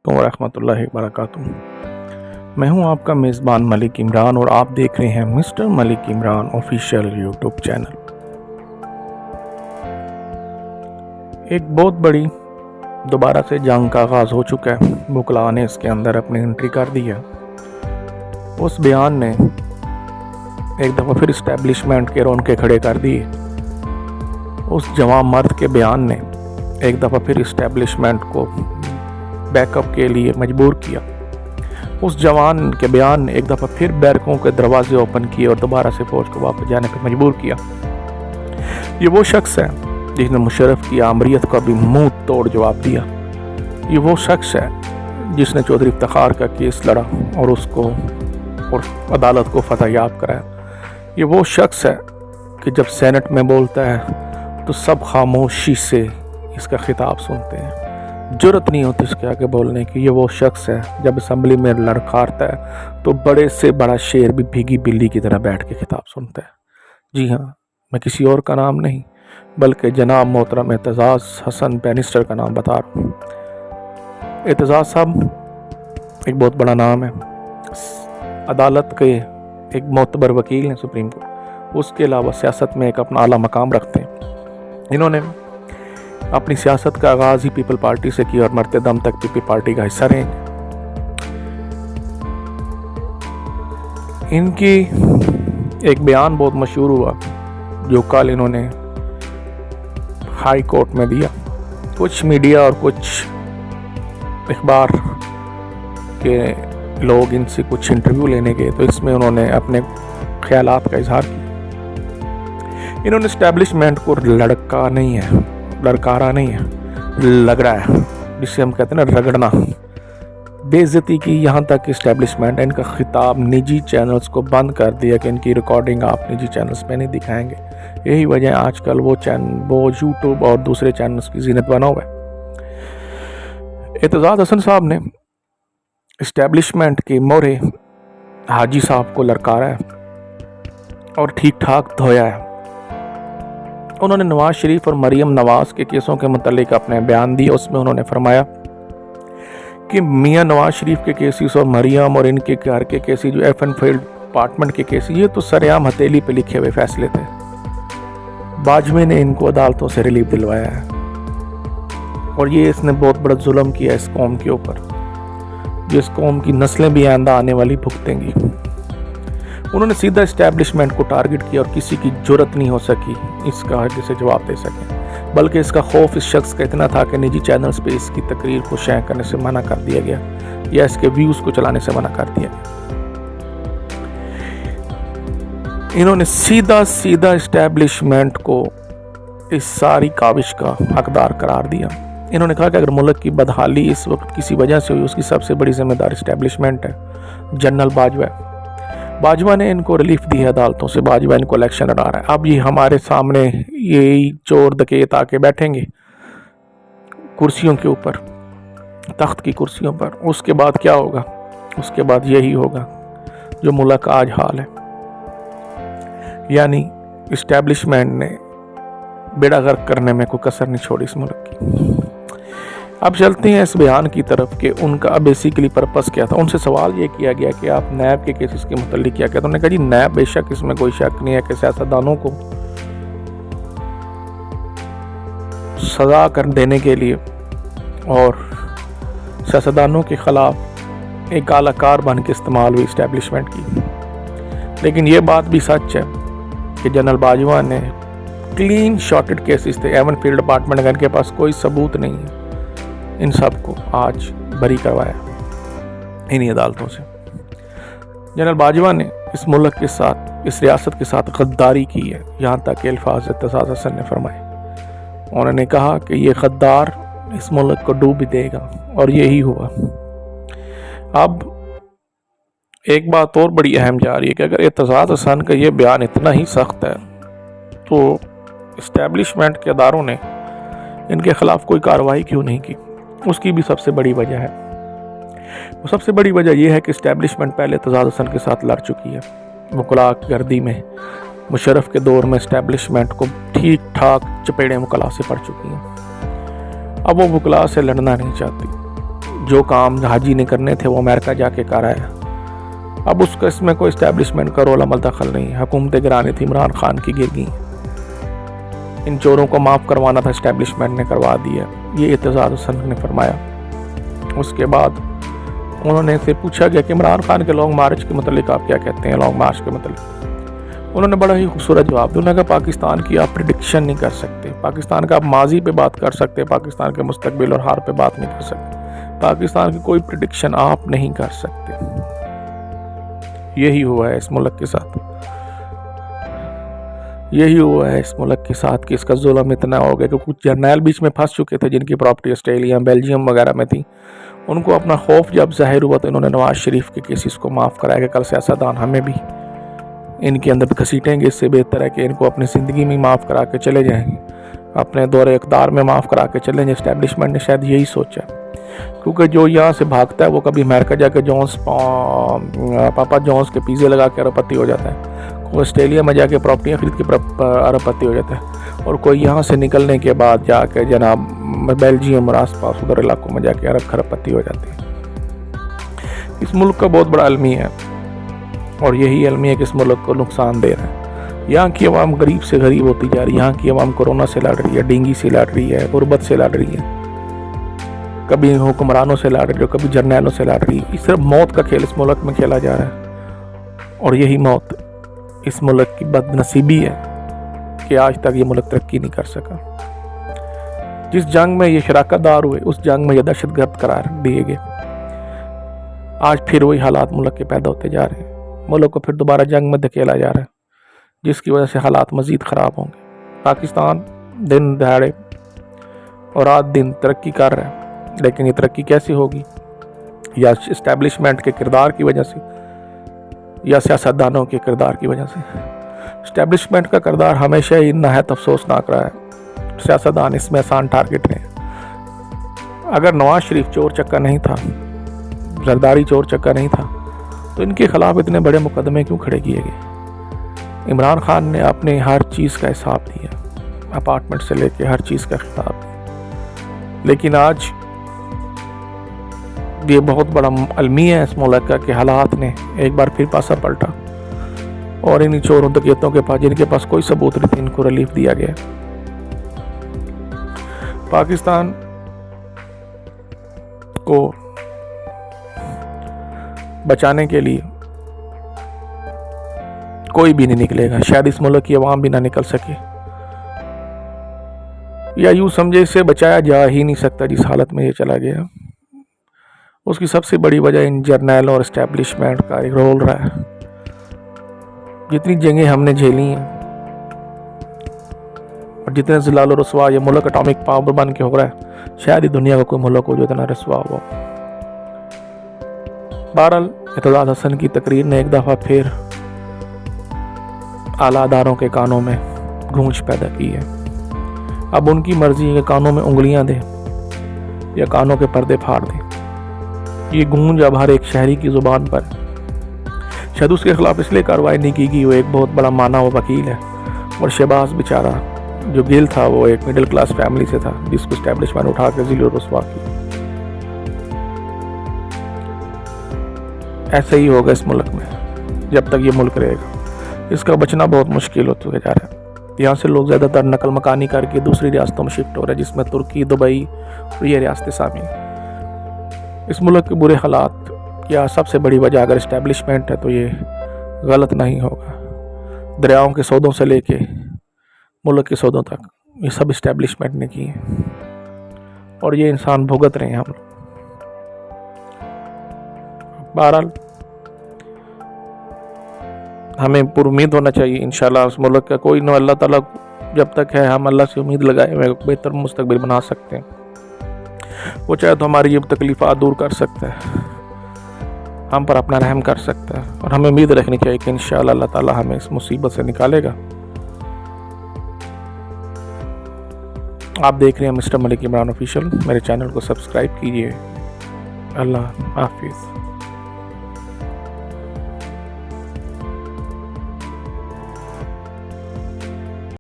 علیکم ورحمۃ اللہ وبرکاتہ۔ میں ہوں آپ کا میزبان ملک عمران اور آپ دیکھ رہے ہیں مسٹر ملک عمران آفیشیل یوٹیوب چینل۔ ایک بہت بڑی دوبارہ سے جنگ کا آغاز ہو چکا ہے۔ وکلاء نے اس کے اندر اپنی انٹری کر دی ہے۔ اس بیان نے ایک دفعہ پھر اسٹیبلشمنٹ کے رونقیں کھڑے کر دیے۔ اس جوان مرد کے بیان نے ایک دفعہ پھر اسٹیبلشمنٹ کو بیک اپ کے لیے مجبور کیا۔ اس جوان کے بیان نے ایک دفعہ پھر بیرکوں کے دروازے اوپن کیے اور دوبارہ سے فوج کو واپس جانے پر مجبور کیا۔ یہ وہ شخص ہے جس نے مشرف کی آمریت کا بھی منہ توڑ جواب دیا۔ یہ وہ شخص ہے جس نے چودھری افتخار کا کیس لڑا اور اس کو اور عدالت کو فتح یاب کرایا۔ یہ وہ شخص ہے کہ جب سینٹ میں بولتا ہے تو سب خاموشی سے اس کا خطاب سنتے ہیں، جرأت نہیں ہوتی اس کے آگے بولنے کی۔ یہ وہ شخص ہے جب اسمبلی میں لڑکھارتا ہے تو بڑے سے بڑا شیر بھی بھیگی بلی کی طرح بیٹھ کے خطاب سنتا ہے۔ جی ہاں، میں کسی اور کا نام نہیں بلکہ جناب محترم اعتزاز حسن بینسٹر کا نام بتا رہا ہوں۔ اعتزاز صاحب ایک بہت بڑا نام ہے، عدالت کے ایک معتبر وکیل ہیں سپریم کورٹ، اس کے علاوہ سیاست میں ایک اپنا اعلیٰ مقام رکھتے ہیں۔ انہوں نے اپنی سیاست کا آغاز ہی پیپل پارٹی سے کیا اور مرتے دم تک پیپل پارٹی کا حصہ رہے ہیں۔ ان کی ایک بیان بہت مشہور ہوا جو کل انہوں نے ہائی کورٹ میں دیا۔ کچھ میڈیا اور کچھ اخبار کے لوگ ان سے کچھ انٹرویو لینے گئے تو اس میں انہوں نے اپنے خیالات کا اظہار کیا۔ انہوں نے اسٹیبلشمنٹ کو لڑکارا نہیں ہے، لگ رہا ہے، جسے ہم کہتے ہیں نا رگڑنا، بے عزتی کی، یہاں تک کہ اسٹیبلشمنٹ ان کا خطاب نجی چینلز کو بند کر دیا کہ ان کی ریکارڈنگ آپ نجی چینلز پہ نہیں دکھائیں گے۔ یہی وجہ آج کل وہ یوٹیوب اور دوسرے چینلز کی زینت بنا ہوا ہے۔ اعتزاز حسن صاحب نے اسٹیبلشمنٹ کے مورے حاجی صاحب کو لڑکارا ہے اور ٹھیک ٹھاک دھویا ہے۔ انہوں نے نواز شریف اور مریم نواز کے کیسوں کے متعلق اپنے بیان دیے۔ اس میں انہوں نے فرمایا کہ میاں نواز شریف کے کیسز اور مریم اور ان کے گھر کے کیسز جو ایف این فیلڈ اپارٹمنٹ کے کیسز، یہ تو سرعام ہتھیلی پہ لکھے ہوئے فیصلے تھے۔ باجوے نے ان کو عدالتوں سے ریلیف دلوایا ہے اور یہ اس نے بہت بڑا ظلم کیا اس قوم کے اوپر، جس قوم کی نسلیں بھی آئندہ آنے والی بھگتیں گی۔ انہوں نے سیدھا اسٹیبلشمنٹ کو ٹارگٹ کیا اور کسی کی جرأت نہیں ہو سکی اس کا جسے جواب دے سکے، بلکہ اس کا خوف اس شخص کا اتنا تھا کہ نجی چینلز پہ اس کی تقریر کو شیئر کرنے سے منع کر دیا گیا یا اس کے ویوز کو چلانے سے منع کر دیا گیا۔ انہوں نے سیدھا اسٹیبلشمنٹ کو اس ساری کاوش کا حقدار قرار دیا۔ انہوں نے کہا کہ اگر ملک کی بدحالی اس وقت کسی وجہ سے ہوئی، اس کی سب سے بڑی ذمہ دار اسٹیبلشمنٹ ہے، جنرل باجوہ نے ان کو ریلیف دی ہے عدالتوں سے۔ باجوہ ان کو الیکشن لڑا رہا ہے۔ اب یہ ہمارے سامنے یہی چور ڈکیت آ کے بیٹھیں گے کرسیوں کے اوپر، تخت کی کرسیوں پر۔ اس کے بعد کیا ہوگا؟ اس کے بعد یہی ہوگا جو ملک کا آج حال ہے، یعنی اسٹیبلشمنٹ نے بیڑا غرق کرنے میں کوئی کسر نہیں چھوڑی اس ملک کی۔ اب چلتے ہیں اس بیان کی طرف کہ ان کا بیسیکلی پرپس کیا تھا۔ ان سے سوال یہ کیا گیا کہ آپ نیب کے کیسز کے متعلق کیا کہتے ہیں؟ انہوں نے کہا جی نیب بے شک اس میں کوئی شک نہیں ہے کہ سیاستدانوں کو سزا کر دینے کے لیے اور سیاستدانوں کے خلاف ایک اعلی کار بن کے استعمال ہوئی اسٹیبلشمنٹ کی، لیکن یہ بات بھی سچ ہے کہ جنرل باجوہ نے کلین شارٹڈ کیسز تھے ایون فیلڈ اپارٹمنٹ کا، ان کے پاس کوئی ثبوت نہیں ہے، ان سب کو آج بری کروایا انہی عدالتوں سے۔ جنرل باجوہ نے اس ملک کے ساتھ، اس ریاست کے ساتھ غداری کی ہے، یہاں تک کہ الفاظ اعتزاز حسن نے فرمائے۔ انہوں نے کہا کہ یہ غدار اس ملک کو ڈوب دے گا اور یہی ہوا۔ اب ایک بات اور بڑی اہم جا رہی ہے کہ اگر اعتزاز حسن کا یہ بیان اتنا ہی سخت ہے تو اسٹیبلشمنٹ کے اداروں نے ان کے خلاف کوئی کارروائی کیوں نہیں کی؟ اس کی بھی سب سے بڑی وجہ ہے، وہ سب سے بڑی وجہ یہ ہے کہ اسٹیبلشمنٹ پہلے اعتزاز حسن کے ساتھ لڑ چکی ہے۔ وکلاء گردی میں مشرف کے دور میں اسٹیبلشمنٹ کو ٹھیک ٹھاک چپیڑیں وکلاء سے پڑ چکی ہیں۔ اب وہ وکلاء سے لڑنا نہیں چاہتی، جو کام حاجی نے کرنے تھے وہ امریکہ جا کے کر آیا. اب اس میں کوئی اسٹیبلشمنٹ کا رول عمل دخل نہیں. حکومتیں گرانی تھی عمران خان کی گر گئیں. ان چوروں کو معاف کروانا تھا اسٹیبلشمنٹ نے کروا دیا. یہ اعتزاز حسن نے فرمایا. اس کے بعد انہوں نے سے پوچھا گیا کہ عمران خان کے لانگ مارچ کے متعلق آپ کیا کہتے ہیں. لانگ مارچ کے متعلق انہوں نے بڑا ہی خوبصورت جواب دیا. انہوں نے کہا پاکستان کی آپ پریڈکشن نہیں کر سکتے. پاکستان کا آپ ماضی پہ بات کر سکتے, پاکستان کے مستقبل اور حال پہ بات نہیں کر سکتے. پاکستان کی کوئی پریڈکشن آپ نہیں کر سکتے. یہی ہوا ہے اس ملک کے ساتھ. یہی ہوا ہے اس ملک کے ساتھ کہ اس کا ظلم اتنا ہو گیا کہ کچھ جرنیل بیچ میں پھنس چکے تھے جن کی پراپرٹی آسٹریلیا, بیلجیم وغیرہ میں تھی. ان کو اپنا خوف جب ظاہر ہوا تو انہوں نے نواز شریف کے کیسز کو معاف کرایا کہ کل سیاستدان ہمیں بھی ان کے اندر گھسیٹیں گے. اس سے بہتر ہے کہ ان کو اپنی زندگی میں معاف کرا کے چلے جائیں, اپنے دور اقتدار میں معاف کرا کے چلیں جائیں. اسٹیبلشمنٹ نے شاید یہی سوچا, کیونکہ جو یہاں سے بھاگتا ہے وہ کبھی امریکہ جا کے پاپا جونز کے پیزے لگا کے ارب پتی ہو جاتا ہے, کوئی آسٹریلیا میں جا کے پراپرٹیاں خرید کے ارب پتی ہو جاتا ہے, اور کوئی یہاں سے نکلنے کے بعد جا کے جناب بیلجیم اور آس پاس ادھر علاقوں میں جا کے ارب خرب پتی ہو جاتے ہیں. اس ملک کا بہت بڑا المیہ ہے, اور یہی المیہ کہ اس ملک کو نقصان دے رہا ہے. یہاں کی عوام غریب سے غریب ہوتی جا رہی ہے. یہاں کی عوام کورونا سے لڑ رہی ہے, ڈینگی سے لڑ رہی ہے, غربت سے لڑ رہی ہے, کبھی حکمرانوں سے لڑ رہی ہے, کبھی جرنیلوں سے لڑ رہی ہے. صرف موت کا کھیل اس ملک میں کھیلا جا رہا ہے, اور یہی موت اس ملک کی بد نصیبی ہے کہ آج تک یہ ملک ترقی نہیں کر سکا. جس جنگ میں یہ شراکت دار ہوئے اس جنگ میں یہ دہشت گرد قرار دیے گئے. آج پھر وہی حالات ملک کے پیدا ہوتے جا رہے ہیں. ملک کو پھر دوبارہ جنگ میں دھکیلا جا رہا ہے, جس کی وجہ سے حالات مزید خراب ہوں گے. پاکستان دن دہاڑے اور رات دن ترقی کر رہا ہے, لیکن یہ ترقی کیسی ہوگی؟ یا اسٹیبلشمنٹ کے کردار کی وجہ سے, یا سیاستدانوں کے کردار کی وجہ سے. اسٹیبلشمنٹ کا کردار ہمیشہ ہی نہایت افسوسناک رہا ہے. سیاستدان اس میں آسان ٹارگٹ ہیں. اگر نواز شریف چور چکا نہیں تھا, زرداری چور چکا نہیں تھا, تو ان کے خلاف اتنے بڑے مقدمے کیوں کھڑے کیے گئے؟ عمران خان نے اپنے ہر چیز کا حساب دیا, اپارٹمنٹ سے لے کے ہر چیز کا حساب دیا. لیکن آج یہ بہت بڑا المیہ ہے اس ملک کا کہ حالات نے ایک بار پھر پاسا پلٹا, اور انہی چوروں ڈکیتوں کے پاس, جن کے پاس کوئی ثبوت نہیں تھی, ان کو ریلیف دیا گیا. پاکستان کو بچانے کے لیے کوئی بھی نہیں نکلے گا. شاید اس ملک کی عوام بھی نہ نکل سکے, یا یوں سمجھے اسے بچایا جا ہی نہیں سکتا جس حالت میں یہ چلا گیا. اس کی سب سے بڑی وجہ ان جرنیلوں اور اسٹیبلشمنٹ کا ایک رول رہا ہے. جتنی جنگیں ہم نے جھیلی ہیں اور جتنے ذلال و رسوا یہ ملک اٹامک پاور بن کے ہو رہا ہے, شاید ہی دنیا کا کوئی ملک ہو جو اتنا رسوا ہوا. بہرحال اعتزاز حسن کی تقریر نے ایک دفعہ پھر اعلیٰ اداروں کے کانوں میں گونج پیدا کی ہے. اب ان کی مرضی ہے کہ کانوں میں انگلیاں دے یا کانوں کے پردے پھاڑ دیں. یہ گونج اب ہر ایک شہری کی زبان پر. شاید اس کے خلاف اس لیے کارروائی نہیں کی گئی, وہ ایک بہت بڑا مانا ہوا وکیل ہے, اور شہباز بیچارہ جو گل تھا وہ ایک مڈل کلاس فیملی سے تھا, جس کو اسٹیبلشمنٹ اٹھا کے ذلیل و رسوا کی. ایسا ہی ہوگا اس ملک میں جب تک یہ ملک رہے گا. اس کا بچنا بہت مشکل ہوتا جا رہا ہے. یہاں سے لوگ زیادہ تر نقل مکانی کر کے دوسری ریاستوں میں شفٹ ہو رہے ہیں, جس میں ترکی, دبئی اور یہ ریاستیں شامل ہیں. اس ملک کے برے حالات یا سب سے بڑی وجہ اگر اسٹیبلشمنٹ ہے تو یہ غلط نہیں ہوگا. دریاؤں کے سودوں سے لے کے ملک کے سودوں تک یہ سب اسٹیبلشمنٹ نے کی ہیں, اور یہ انسان بھگت رہے ہیں ہم لوگ. بہرحال ہمیں پر امید ہونا چاہیے انشاءاللہ. اس ملک کا کوئی نہ, اللہ تعالیٰ جب تک ہے ہم اللہ سے امید لگائے ہوئے بہتر مستقبل بنا سکتے ہیں. وہ چاہے تو ہماری یہ تکلیفات دور کر سکتا ہے, ہم پر اپنا رحم کر سکتا ہے, اور ہمیں امید رکھنی چاہیے کہ انشاءاللہ اللہ تعالیٰ ہمیں اس مصیبت سے نکالے گا. آپ دیکھ رہے ہیں مسٹر ملک عمران آفیشیل. میرے چینل کو سبسکرائب کیجیے. اللہ حافظ.